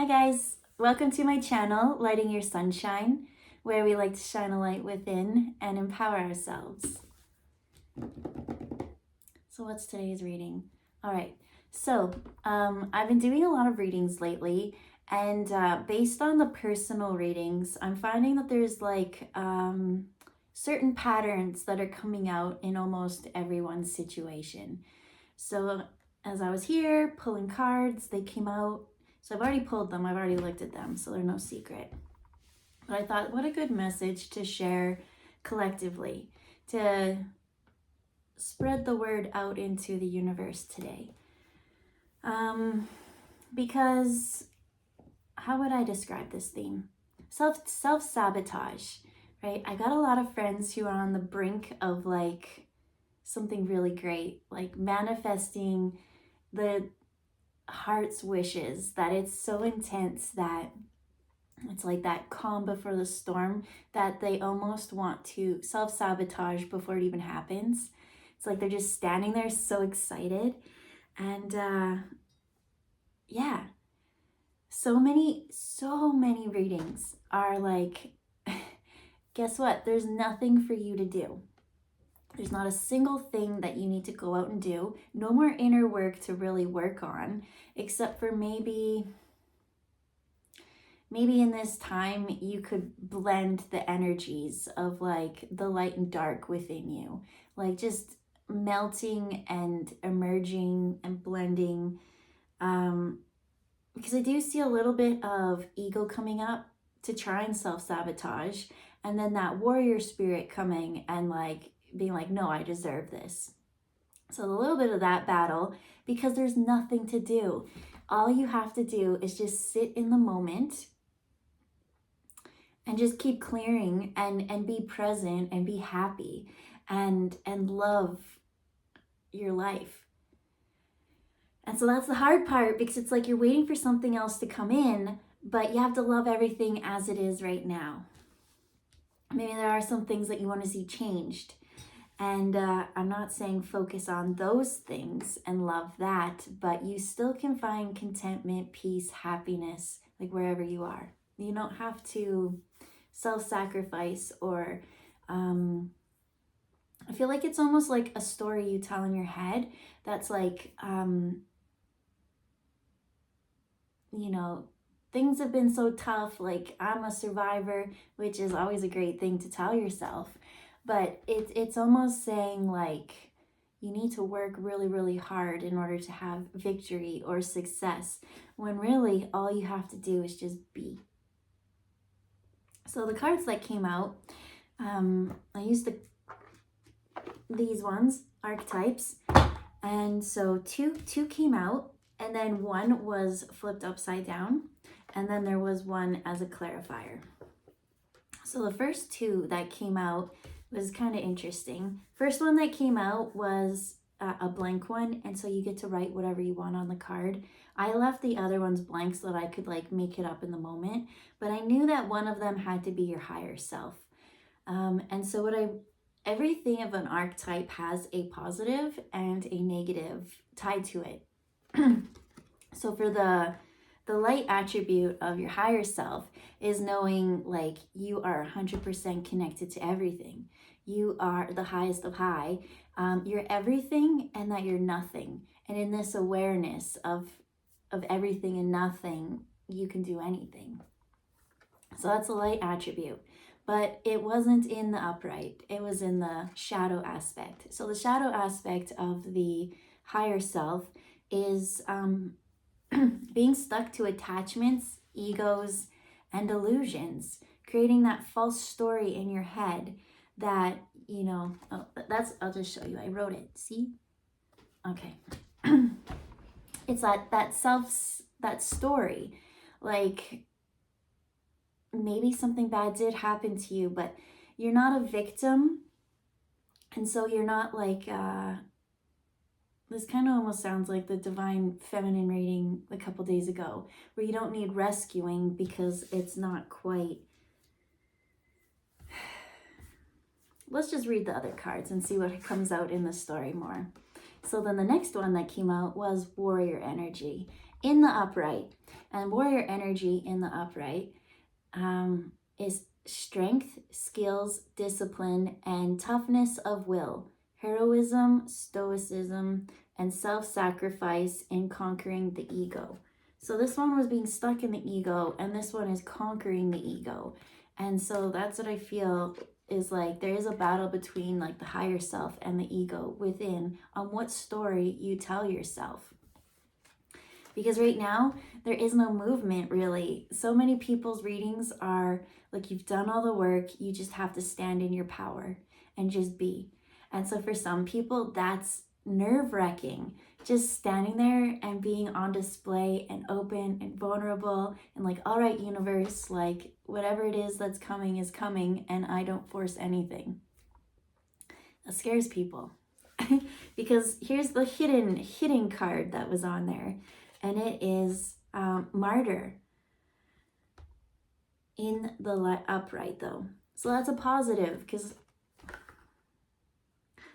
guys, welcome to my channel, Lighting Your Sunshine, where we like to shine a light within and empower ourselves. So what's today's reading? All right, so I've been doing a lot of readings lately, and based on the personal readings, I'm finding that there's like certain patterns that are coming out in almost everyone's situation. So as I was here pulling cards, they came out. So I've already pulled them, I've already looked at them, so they're no secret. But I thought, what a good message to share collectively, to spread the word out into the universe today. Because how would I describe this theme? Self-sabotage, right? I got a lot of friends who are on the brink of like something really great, like manifesting the heart's wishes, that it's so intense that it's like that calm before the storm, that they almost want to self-sabotage before it even happens. It's like they're just standing there so excited. And yeah, so many readings are like, guess what? There's nothing for you to do. There's not a single thing that you need to go out and do. No more inner work to really work on, except for maybe in this time you could blend the energies of like the light and dark within you, like just melting and emerging and blending. Because I do see a little bit of ego coming up to try and self-sabotage, and then that warrior spirit coming and like being like, no, I deserve this. So a little bit of that battle, because there's nothing to do. All you have to do is just sit in the moment and just keep clearing and be present and be happy and love your life. And so that's the hard part, because it's like you're waiting for something else to come in, but you have to love everything as it is right now. Maybe there are some things that you want to see changed. And I'm not saying focus on those things and love that, but you still can find contentment, peace, happiness, like wherever you are. You don't have to self-sacrifice or I feel like it's almost like a story you tell in your head that's like, you know, things have been so tough, like I'm a survivor, which is always a great thing to tell yourself. But it's almost saying like you need to work really, really hard in order to have victory or success, when really all you have to do is just be. So the cards that came out, I used these ones, archetypes, and so two came out, and then one was flipped upside down, and then there was one as a clarifier. So the first two that came out was kind of interesting. First one that came out was a blank one, and so you get to write whatever you want on the card. I left the other ones blank so that I could like make it up in the moment, but I knew that one of them had to be your higher self. And so everything of an archetype has a positive and a negative tied to it. So for the light attribute of your higher self is knowing like you are 100% connected to everything. You are the highest of high. You're everything and that you're nothing. And in this awareness of everything and nothing, you can do anything. So that's a light attribute. But it wasn't in the upright. It was in the shadow aspect. So the shadow aspect of the higher self is being stuck to attachments, egos, and illusions, creating that false story in your head that, you know, I'll just show you. I wrote it. See? Okay. It's that story. Like, maybe something bad did happen to you, but you're not a victim. And so you're not like, this kind of almost sounds like the divine feminine reading a couple days ago, where you don't need rescuing because it's not quite. Let's just read the other cards and see what comes out in the story more. So then the next one that came out was warrior energy. in the upright. And warrior energy in the upright is strength, skills, discipline, and toughness of will, heroism, stoicism, and self-sacrifice in conquering the ego. So this one was being stuck in the ego, and this one is conquering the ego. And so that's what I feel is like there is a battle between like the higher self and the ego within on what story you tell yourself. Because right now, there is no movement really. So many people's readings are like you've done all the work, you just have to stand in your power and just be. And so for some people, that's nerve-wracking. Just standing there and being on display and open and vulnerable and like, all right, universe, like whatever it is that's coming is coming and I don't force anything. That scares people. Because here's the hidden card that was on there. And it is martyr in the upright though. So that's a positive because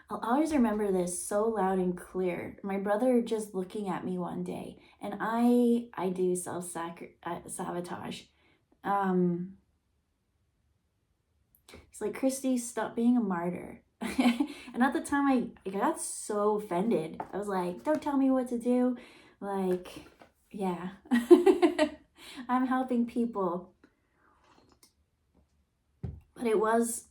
I'll always remember this so loud and clear. My brother just looking at me one day, and I do sabotage. He's like, Christy, stop being a martyr. And at the time I got so offended. I was like, don't tell me what to do. Like, yeah. I'm helping people. But it was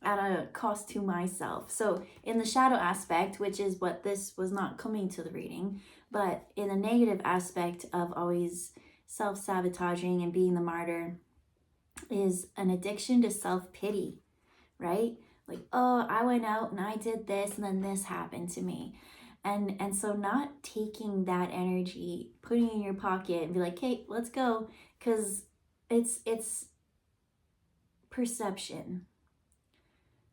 at a cost to myself. So in the shadow aspect, which is what this was not coming to the reading, but in the negative aspect of always self-sabotaging and being the martyr is an addiction to self-pity, right? Like, oh, I went out and I did this and then this happened to me. And so not taking that energy, putting it in your pocket and be like, hey, let's go. Because it's perception.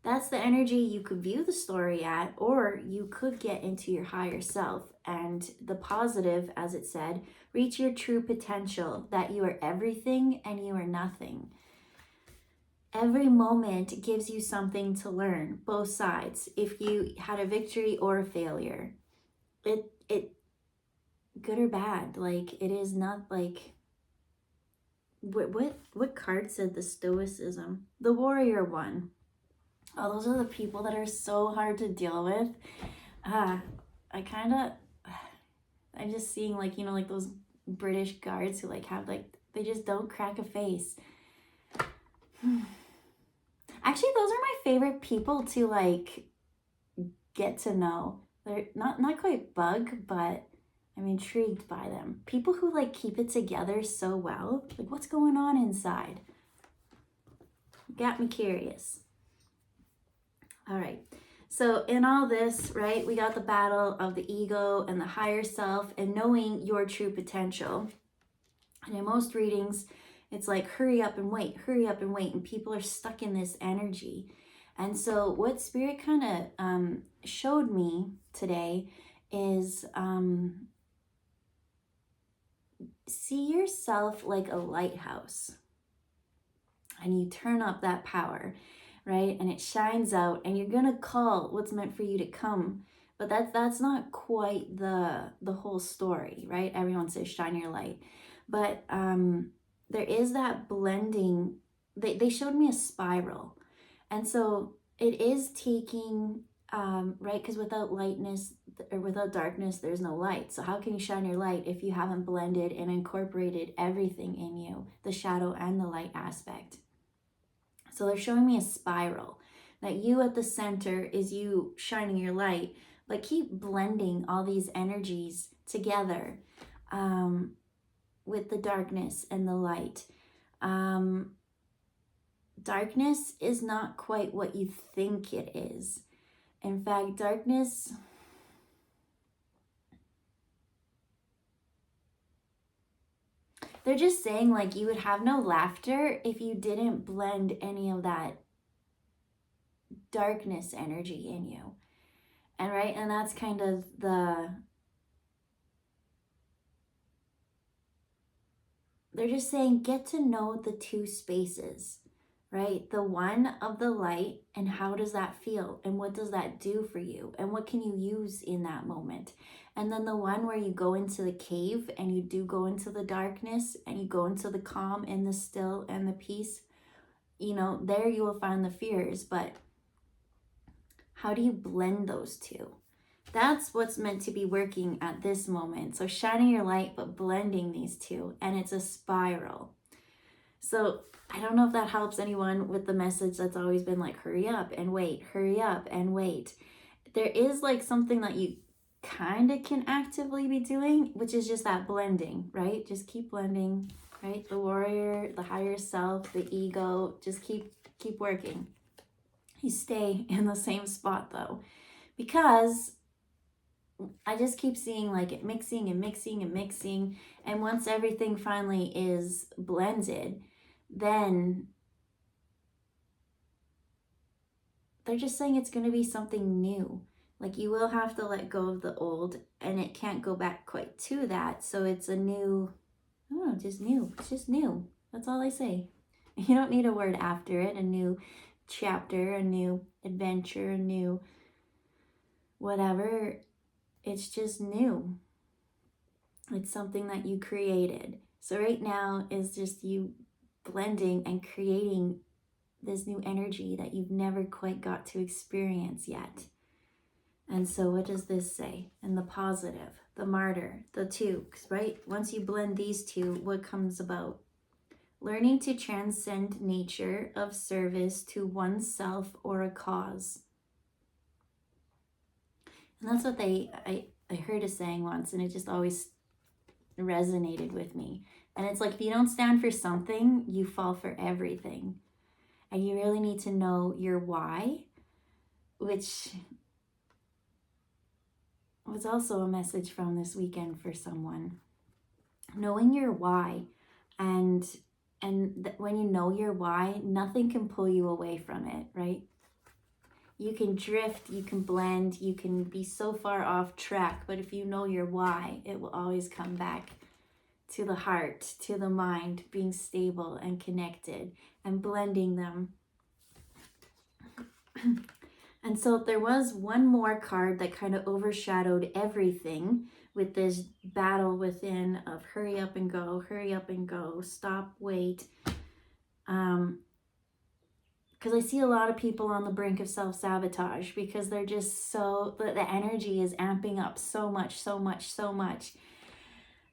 That's the energy you could view the story at, or you could get into your higher self. And the positive, as it said, reach your true potential, that you are everything and you are nothing. Every moment gives you something to learn, both sides. If you had a victory or a failure, it good or bad, like it is not like what card said the stoicism? The warrior one. Oh, those are the people that are so hard to deal with. I'm just seeing like, you know, like those British guards who like have like, they just don't crack a face. Actually, those are my favorite people to like get to know. They're not quite bug, but I'm intrigued by them. People who like keep it together so well. Like, what's going on inside? Got me curious. All right. So in all this, right, we got the battle of the ego and the higher self and knowing your true potential. And in most readings, it's like, hurry up and wait, and people are stuck in this energy. And so what Spirit kind of showed me today is see yourself like a lighthouse. And you turn up that power, right? And it shines out, and you're going to call what's meant for you to come. But that's not quite the whole story, right? Everyone says shine your light. But there is that blending. They showed me a spiral. And so it is taking, right? Because without lightness or without darkness, there's no light. So how can you shine your light if you haven't blended and incorporated everything in you, the shadow and the light aspect? So they're showing me a spiral, that you at the center is you shining your light, but keep blending all these energies together with the darkness and the light. Darkness is not quite what you think it is. In fact, darkness, they're just saying like you would have no laughter if you didn't blend any of that darkness energy in you. And right, and that's kind of they're just saying get to know the two spaces, right? The one of the light, and how does that feel? And what does that do for you? And what can you use in that moment? And then the one where you go into the cave and you do go into the darkness and you go into the calm and the still and the peace, there you will find the fears. But how do you blend those two? That's what's meant to be working at this moment. So shining your light, but blending these two, and it's a spiral. So I don't know if that helps anyone with the message that's always been like, hurry up and wait, hurry up and wait. There is like something that you kind of can actively be doing, which is just that blending, right? Just keep blending, right? The warrior, the higher self, the ego, just keep working. You stay in the same spot though, because I just keep seeing like it mixing and mixing and mixing. And once everything finally is blended, then they're just saying it's going to be something new. Like you will have to let go of the old, and it can't go back quite to that. So it's a new, I don't know, just new. It's just new. That's all I say. You don't need a word after it. A new chapter, a new adventure, a new whatever. It's just new. It's something that you created. So right now is just you blending and creating this new energy that you've never quite got to experience yet. And so what does this say? And the positive, the martyr, the two, right? Once you blend these two, what comes about? Learning to transcend nature of service to oneself or a cause. And that's what I heard a saying once, and it just always resonated with me. And it's like, if you don't stand for something, you fall for everything. And you really need to know your why, which was also a message from this weekend for someone. Knowing your why, and when you know your why, nothing can pull you away from it, right? You can drift, you can blend, you can be so far off track, but if you know your why, it will always come back to the heart, to the mind, being stable and connected and blending them. And so there was one more card that kind of overshadowed everything with this battle within of hurry up and go, stop, wait. Because I see a lot of people on the brink of self-sabotage because they're just so, the energy is amping up so much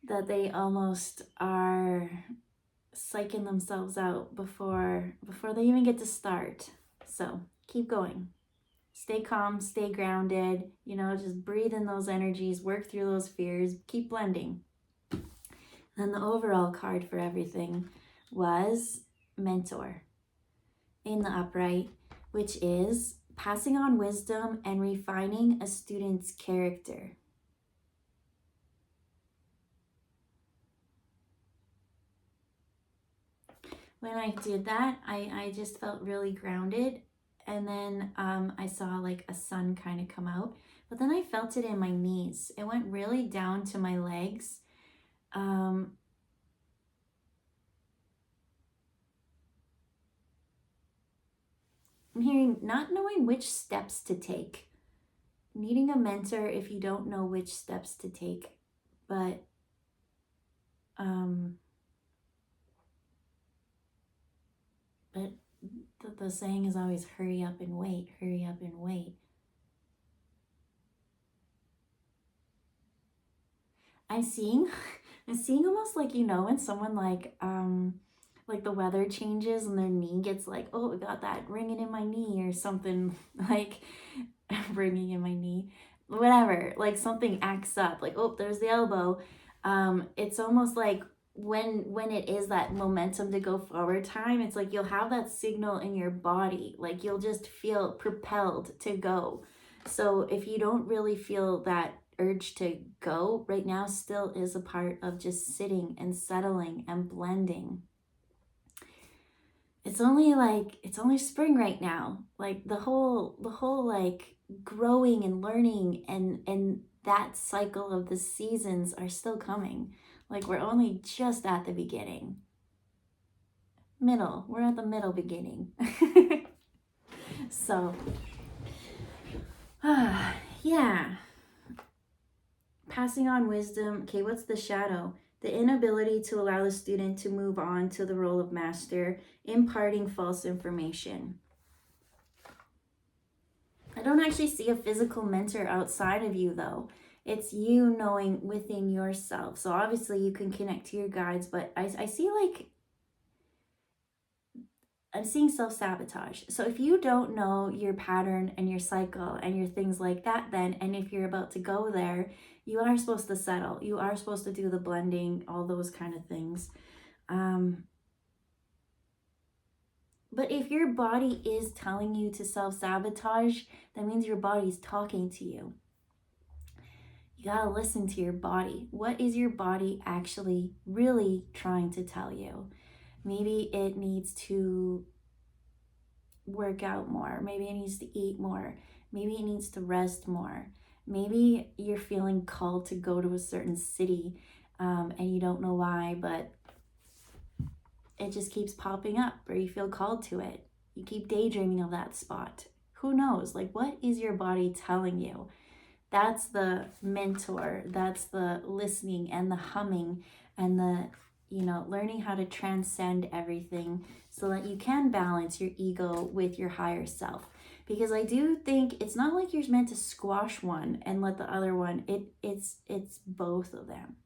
that they almost are psyching themselves out before they even get to start. So keep going. Stay calm, stay grounded, just breathe in those energies, work through those fears, keep blending. Then the overall card for everything was mentor in the upright, which is passing on wisdom and refining a student's character. When I did that, I just felt really grounded. And then I saw like a sun kind of come out. But then I felt it in my knees. It went really down to my legs. I'm hearing not knowing which steps to take. Needing a mentor if you don't know which steps to take. But the saying is always hurry up and wait, hurry up and wait. I'm seeing almost like, when someone like the weather changes and their knee gets like, oh, I got that ringing in my knee or something, like ringing in my knee, whatever, like something acts up, like, oh, there's the elbow. It's almost like when it is that momentum to go forward time, it's like you'll have that signal in your body, like you'll just feel propelled to go. So if you don't really feel that urge to go right now, still is a part of just sitting and settling and blending. It's only spring right now. Like the whole like growing and learning and that cycle of the seasons are still coming. Like we're only just at the beginning. middle. We're at the middle beginning. So, yeah. Passing on wisdom. Okay, what's the shadow? The inability to allow the student to move on to the role of master, imparting false information. I don't actually see a physical mentor outside of you, though. It's you knowing within yourself. So obviously you can connect to your guides, but I see like, I'm seeing self-sabotage. So if you don't know your pattern and your cycle and your things like that, then, and if you're about to go there, you are supposed to settle. You are supposed to do the blending, all those kind of things. But if your body is telling you to self-sabotage, that means your body's talking to you. You gotta listen to your body. What is your body actually really trying to tell you? Maybe it needs to work out more. Maybe it needs to eat more. Maybe it needs to rest more. Maybe you're feeling called to go to a certain city and you don't know why, but it just keeps popping up, or you feel called to it. You keep daydreaming of that spot. Who knows? Like, what is your body telling you? That's the mentor. That's the listening and the humming and the, learning how to transcend everything so that you can balance your ego with your higher self. Because I do think it's not like you're meant to squash one and let the other one. It's both of them.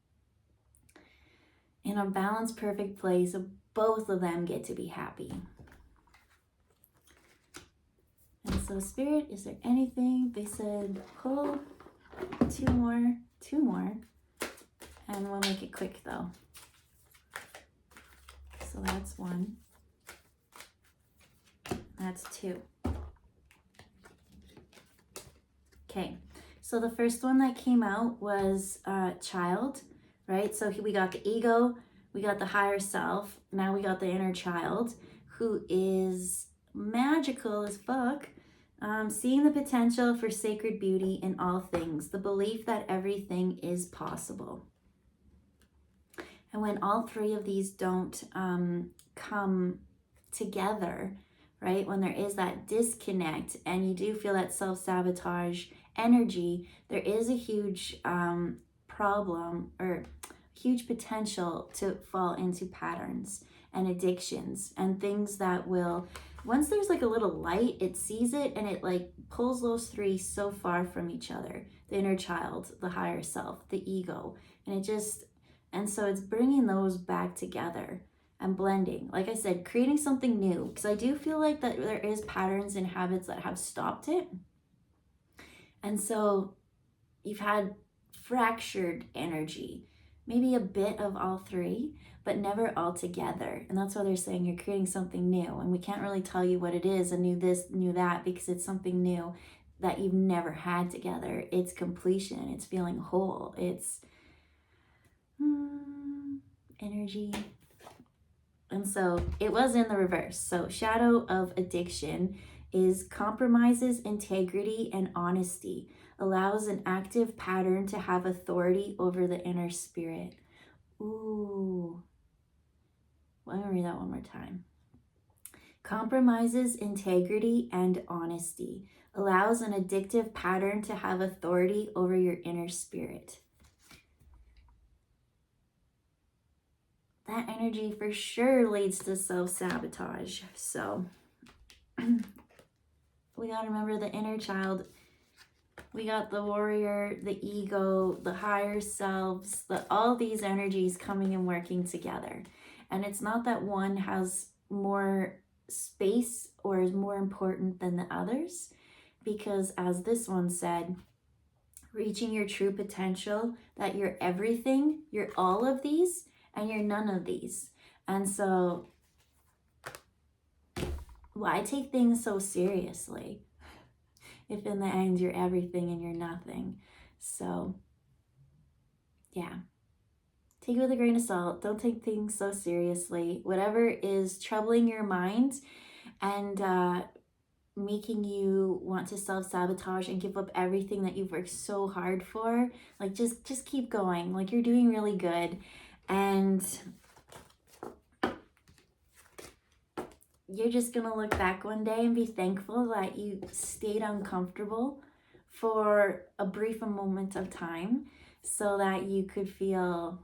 In a balanced, perfect place, both of them get to be happy. And so, Spirit, is there anything? They said, pull two more, and we'll make it quick though. So that's one. That's two. Okay, so the first one that came out was child, right? So we got the ego, we got the higher self, now we got the inner child, who is magical as fuck. Seeing the potential for sacred beauty in all things, the belief that everything is possible. And when all three of these don't come together, right, when there is that disconnect and you do feel that self-sabotage energy, there is a huge problem or huge potential to fall into patterns and addictions and things that will, once there's like a little light, it sees it and it like pulls those three so far from each other. The inner child, the higher self, the ego. And so it's bringing those back together and blending. Like I said, creating something new. Because I do feel like that there is patterns and habits that have stopped it. And so you've had fractured energy. Maybe a bit of all three, but never all together. And that's why they're saying you're creating something new. And we can't really tell you what it is, a new this, new that, because it's something new that you've never had together. It's completion. It's feeling whole. It's energy. And so it was in the reverse. So shadow of addiction is compromises integrity and honesty, allows an active pattern to have authority over the inner spirit. Ooh. Let me read that one more time. Compromises integrity and honesty, allows an addictive pattern to have authority over your inner spirit. That energy for sure leads to self-sabotage. So we got to remember the inner child. We got the warrior, the ego, the higher selves, all these energies coming and working together. And it's not that one has more space or is more important than the others, because as this one said, reaching your true potential, that you're everything, you're all of these, and you're none of these. And so why take things so seriously if in the end you're everything and you're nothing? So yeah, take it with a grain of salt. Don't take things so seriously. Whatever is troubling your mind and making you want to self-sabotage and give up everything that you've worked so hard for, like just keep going. Like, you're doing really good. And you're just going to look back one day and be thankful that you stayed uncomfortable for a brief moment of time so that you could feel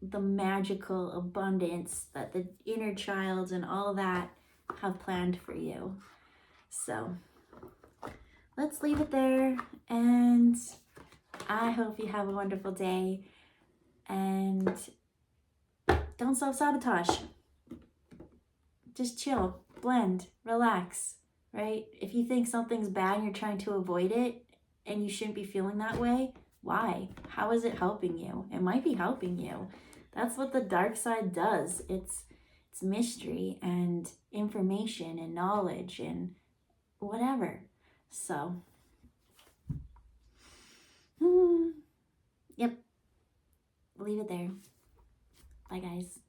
the magical abundance that the inner child and all that have planned for you. So let's leave it there, and I hope you have a wonderful day, and don't self-sabotage. Just chill, blend, relax, right? If you think something's bad and you're trying to avoid it and you shouldn't be feeling that way, why? How is it helping you? It might be helping you. That's what the dark side does. It's mystery and information and knowledge and whatever. So, yep, leave it there. Bye, guys.